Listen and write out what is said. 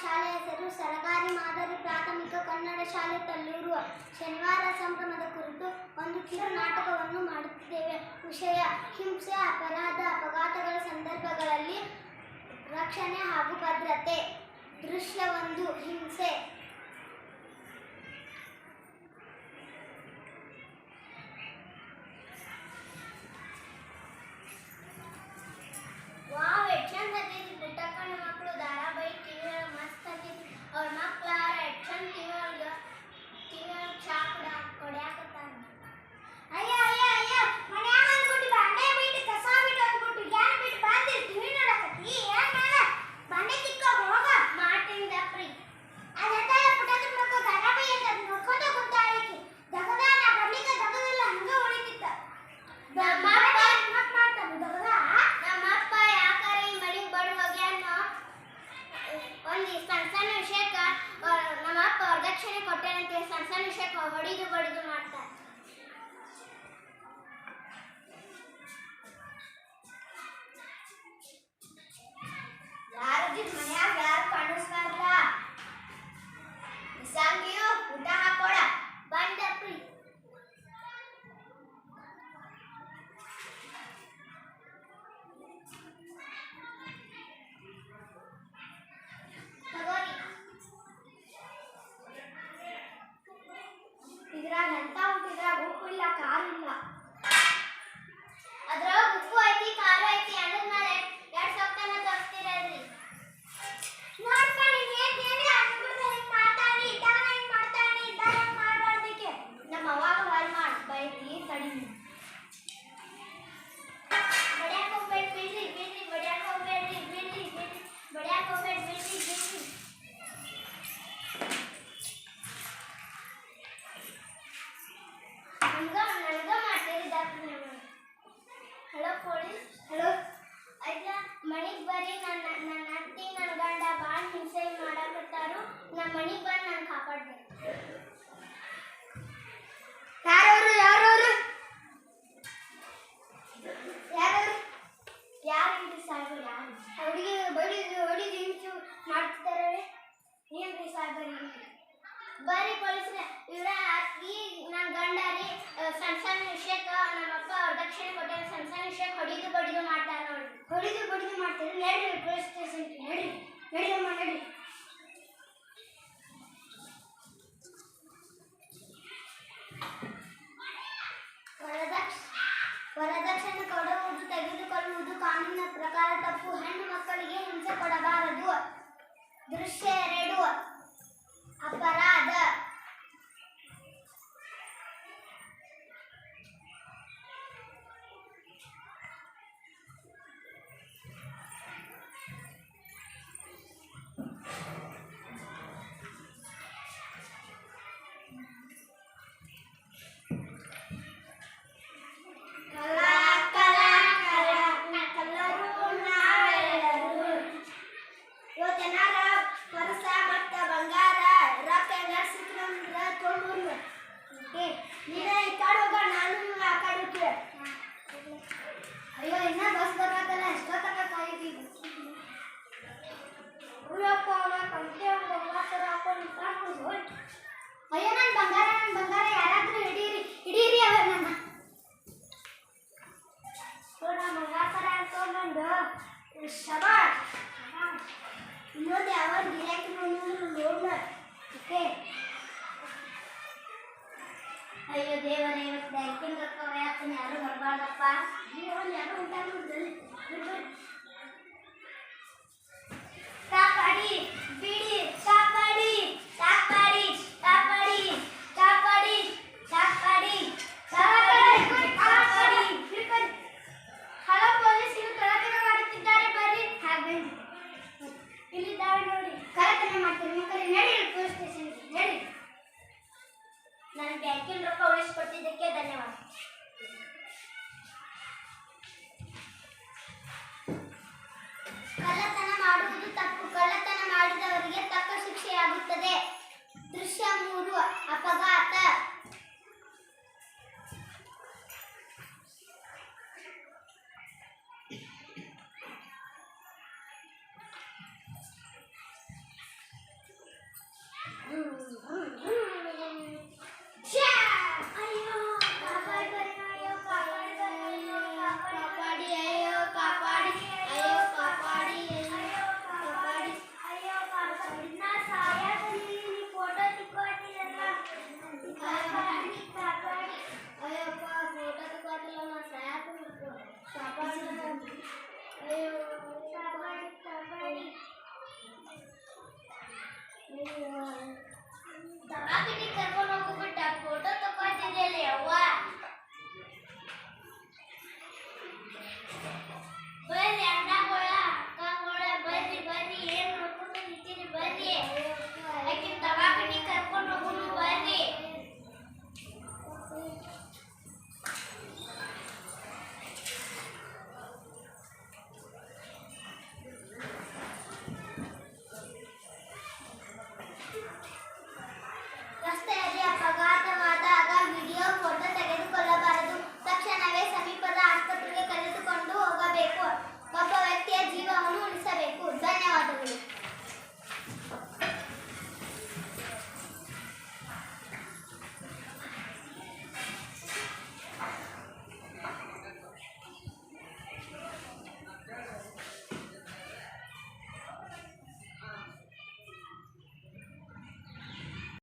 ಶಾಲೆಯ ಹೆಸರು ಸರಕಾರಿ ಮಾದರಿ ಪ್ರಾಥಮಿಕ ಕನ್ನಡ ಶಾಲೆ ತಲ್ಲೂರು. ಶನಿವಾರ ಸಂಭ್ರಮದ ಕುರಿತು ಒಂದು ಕಿರು ನಾಟಕವನ್ನು ಮಾಡುತ್ತಿದ್ದೇವೆ. ವಿಷಯ ಹಿಂಸೆ, ಅಪರಾಧ, ಅಪಘಾತಗಳ ಸಂದರ್ಭಗಳಲ್ಲಿ ರಕ್ಷಣೆ ಹಾಗೂ ಭದ್ರತೆ. ದೃಶ್ಯ 1, ಹಿಂಸೆ. ವಾವ್, ಎಷ್ಟು ಚಂದ ಆಗೈತಿ ಪುಟ್ಟಕ್ಕ ಮಕ್ಕಳು ಧಾರಾವಾಹಿ ಟಿವಿ ಮಸ್ತ್ ಆಗೈತಿ. ಅವ್ರ ಮಕ್ಕಳ ಎಷ್ಟು ಚಂದ ಟಿವಿ ಒಳಗೆ ಚಾಕಡ ಹೊಡ್ಯಾಕತ್ತಾರ. ಅಯ್ಯ ಅಯ್ಯ ಅಯ್ಯ, ಮನ್ಯಾಗ ಅಂದ್ಬಿಟ್ಟು ಬಾಂಡೆ ಬಿಟ್ಟು ಕಸ ಬಿಟ್ಟು ಅಂದ್ಬಿಟ್ಟು ಗ್ಯಾನ್ ಬಿಟ್ಟು ಬಂದಿ ಟಿವಿ ನೋಡಕತ್ತಿ. ಏನ್ ಬಾಂಡೆ ತಿಕ್ಕ ಹೋಗ ಮಾಡ್ತೀನಿ ದಪ್ರಿ. ಅದೆಂತ ಪುಟ್ಟಕ್ಕ ಮಕ್ಕಳು ಧಾರಾವಾಹಿ ಅಂತ ನೋಡ್ಕೊಂಡ ಕುಂತಾಳಿಕಿ. ದಗದ ನಾ ಬರ್ಲಿಕ್ಕೆ ದಗದಿಲ್ಲ, ಹಂಗ ಉಳಿತಿತ್ತ. ನಮ್ಮಪ್ಪ ಯಾಕಾರ ಈ ಮಳಿಗೆ ಬಡ್ ಹೋಗ್ಯಾನೋ, ಒಂದು ಸಣ್ಣ ಸಣ್ಣ ವಿಷಯಕ್ಕೆ ನಮ್ಮಪ್ಪ ವರದಕ್ಷಿಣೆ ಕೊಟ್ಟೇನಂತೆ ಸಣ್ಣ ಸಣ್ಣ ವಿಷಯಕ್ಕೆ ಹೊಡಿದು ಬಡಿದು ಮಾಡ್ತಾರೆ. ಯಾರದಿದ್ ಮನ್ಯಾಗ ಯಾರು ಕಾಣಿಸ್ತಾರಲ್ಲ, ಸಂಗಿಯು ಊಟ ಹಾಕೋಡ ಬಂದಪ್ರಿ. ಇದ್ರಾಗ ಎಂತ ಉಂಟು, ಇದ್ರಾಗ ಉಪ್ಪು ಇಲ್ಲ, ಖಾರ ಇಲ್ಲ. ಅದ್ರೊಳಗ ಉಪ್ಪು ಐತಿ, ಖಾರ ಐತಿ. ಅನ್ನದ ಮೇಲೆ 2 ಸೊಪ್ಪನ್ನ ತೋರಿಸ್ತೀರಲ್ರಿ. ನೋಡ್ಪ ನೀನ್ ಏನ್ ಮಾತಾಡಿ ಇದ್ದಾಗ ಹಿಂಗ್ ಮಾಡ್ತಾನೆ, ಇದ್ದಾಗ ಹಿಂಗ್ ಮಾಡ್ಬಾರ್ದಿಕ್ಕೆ. ನಮ್ಮ ಅವಾಗ ಹೊಲ್ ಮಾಡ್ ಬೈತಿ ತಡಿ. ಬಡ್ಯಾಕ ಹೋಗ್ಬೇಡಿ ಬಿಡ್ರಿ ಬಿಡ್ರಿ, ಬಡ್ಯಾಕ ಹೋಗ್ಬೇಡ್ರಿ ಬಿಡ್ರಿ ಬಿಡ್ರಿ, ಬಡ್ಯಾಕ ಹೋಗ್ಬೇಡಿ ಬಿಡ್ರಿ ಬಿಡ್ರಿ. ನನಗ ಮಾಡ್ತೀರಿ ಡಾಕ್ಟ್ರ್. Hello police, hello. ಆಯ್ತ ಮನಿಗೆ ಬರ್ರಿ, ನನ್ನ ಅತ್ತಿ ನನ್ನ ಗಂಡ ಭಾಳ ಹಿಂಸೆ ಮಾಡಕತ್ತಾರು. ನಮ್ಮ ಮನಿಗೆ ಬಂದು ನಾನು ಕಾಪಾಡ್ಬೇಕು. ಯಾರವರು ಯಾರವರು ಯಾರವರು ಯಾರಿಲ್ರಿ ಸಾಹೇಬರು? ಯಾರು ಹುಡುಗಿ ಹೊಡಿದು ಹಿಂಸೆ ಮಾಡ್ತಿದ್ದಾರೆ? ಏನ್ರಿ ಸಾಹೇಬರು? ಬರ್ರಿ ಪೊಲೀಸ್ರೆ, ಇವ್ರ ಅತ್ತಿ ನನ್ನ ಗಂಡ ರೀ ಸಣ್ಣ ಸಣ್ಣ ವಿಷಯಕ್ಕೆ ನಮ್ಮಪ್ಪ ವರದಕ್ಷಿಣೆ ಕೊಟ್ಟಾರ. ಸಣ್ಣ ಸಣ್ಣ ವಿಷಯಕ್ಕೆ ಹೊಡಿದು ಬಡಿದು ಮಾಡ್ತಾರೆ ನೋಡಿ. ಹೊಡಿದು ಬಡಿದು ಮಾಡ್ತಾರೆ? ನಡ್ರಿ ಪೊಲೀಸ್ ಸ್ಟೇಷನ್ಗೆ, ನಡ್ರಿ ನಡ್ರಿ ಅಮ್ಮ ನಡ್ರಿ. ವರದಕ್ಷಿಣೆ ಕೊಡುವುದು, ತೆಗೆದುಕೊಳ್ಳುವುದು ಕಾನೂನಿನ ಪ್ರಕಾರ ತಪ್ಪು. ಹೆಣ್ಣು ಮಕ್ಕಳಿಗೆ ಹಿಂಸೆ ಕೊಡಬಾರದು. ದೃಶ್ಯ 2, ಅಪರಾಧ. ಅಯ್ಯೋ, ಇನ್ನ ಬಸ್ ಬರತ್ತಲ್ಲ, ಎಷ್ಟೊತ್ತಕ್ಕ ಕಾಯ್ತೀವಿ. ಅಯ್ಯೋ ನನ್ನ ಬಂಗಾರ ಯಾರಾದ್ರೂ ಹಿಡೀರಿ ಅವ ನನ್ನ ಬಂಗಾರ ಅನ್ಕೊಂಡ್ಬಂದು ಶಬಾಷ್. ಇನ್ನೊಂದು ಯಾವ ಗಿರಾಕಿ ನೋಡ್ಲ. ಓಕೆ. ಅಯ್ಯೋ ದೇವರೇ, ಇವತ್ತು ಬ್ಯಾಂಕಿಂಗ್ ರೊಕ್ಕ ಯಾಕಂದ್ರೆ ಯಾರು ಬರಬಾರ್ದಪ್ಪ. ಯಾರು ಉಂಟಾಗ್ಬಿಡ್ದಲ್ಲಿ ಕಾಪಾಡಿ ಬಿಡಿ, ಕಾಪಾಡಿ ಕಾಪಾಡಿ ಕಾಪಾಡಿ ಕಾಪಾಡಿ ಕಾಪಾಡಿ ಕಾಪಾಡಿ. ಹಲೋ ಪೊಲೀಸ್, ಇವರು ಕಳ್ಳತನ ಮಾಡುತ್ತಿದ್ದಾರೆ, ಬರ್ರಿ. ಹಾಗೆ ಇಲ್ಲಿದ್ದಾವೆ ನೋಡಿ, ಕಳ್ಳತನ ಮಾಡ್ತೀರಿ ಮಕ್ಕಳು. ನಡಿ ಪೊಲೀಸ್ ಸ್ಟೇಷನ್ಗೆ ನಡಿ. ನನ್ನ ಬ್ಯಾಂಕಿನ ರೊಕ್ಕ ಉಳಿಸ್ಕೊಟ್ಟಿದ್ದಕ್ಕೆ ಧನ್ಯವಾದ. ಕಳ್ಳತನ ಮಾಡುವುದು ತಪ್ಪು. ಕಳ್ಳತನ ಮಾಡಿದವರಿಗೆ ತಕ್ಕ ಶಿಕ್ಷೆಯಾಗುತ್ತದೆ. ದೃಶ್ಯ 3, ಅಪಘಾತ.